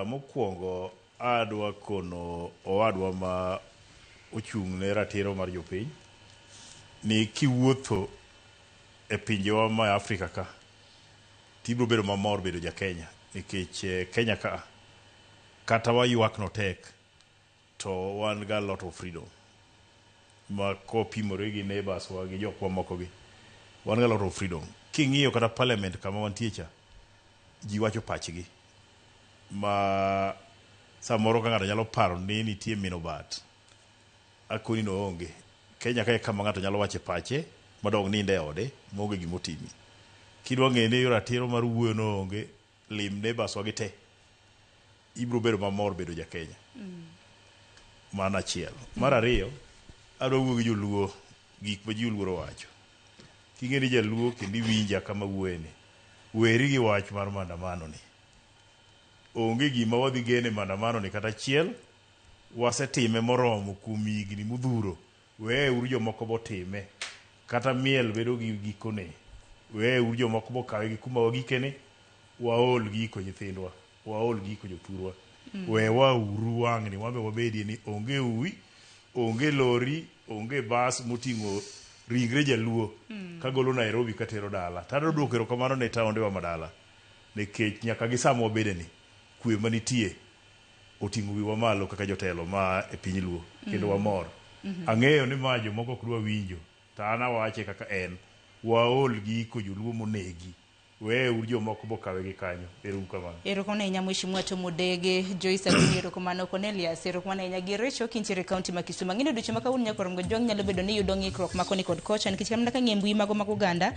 Mokwongo adwa kono owadwa ma ochung' ne ratiro mar jopiny ni kiwuotho e pinjewa ma Afrika ka tibiro bedo mamor bedo ja Kenya nikech Kenya ka kata waywak no tek to wan ga lot of freedom ma kopimore gi neighbors wa gi jokwa moko gi wan ga lot of freedom. King'iyo kata parliament kama wantie cha ji wacho pachgi ma samoro ka ng'ato nyalo paro ni nitie minobat akoni no onge. Kenya ka kama ng'ato nyalo wache pache madong ninde ode moge gimotimi. Kidwa ng'e ni ratiro mar wuoyo no onge lim neighbors wa gite ibro bedo mamor bedo ja Kenya. Mana achiel. Mar ariyo adwa wuoyo gi joluo gik ma ji oluoro wacho. King'e ni jaluo kendo iwinja kama wuoyeni weri gi wach mar maandamano ni. Onge gima wadhi gene maandamano ni kata achiel wasetime moromo kuom higni modhuro. Weye uru jomoko botime kata miel bedo gi gikone. Weye uru jomoko bokawe gi kuma wagikene waol giko nyithindwa waol giko jothurwa. Wewa uru wang'ni wambe wabedie ni onge uwi onge lori onge bas moting'o ringre jaluo kagolo Nairobi katero dala. Tado duoko erokamano ne taonde wa madala nikech nyaka gi samo wabedeni kwe manitie oting'o wiwa malo kaka jotelo ma e piny luo kendo wamor. Ang'eyo ni ma jomoko ok dwa winjo to an awache kaka en waol giko joluo monegi. Weye uru jomoko bokawe gi kanyo. Erokamano ahinya Mheshimiwa Tom Odege, Joyce Aguiyi, erokamano Cornelius, erokamano ahinya gi Recho kintiere kaunti ma Kisumu. Ng'eyo ducho ma kawuono nyaka romgo jong nyalo bedo ni yudo ng'ikruok makoni kod kocha nikech kamna ka ng'ie mbui mago mag oganda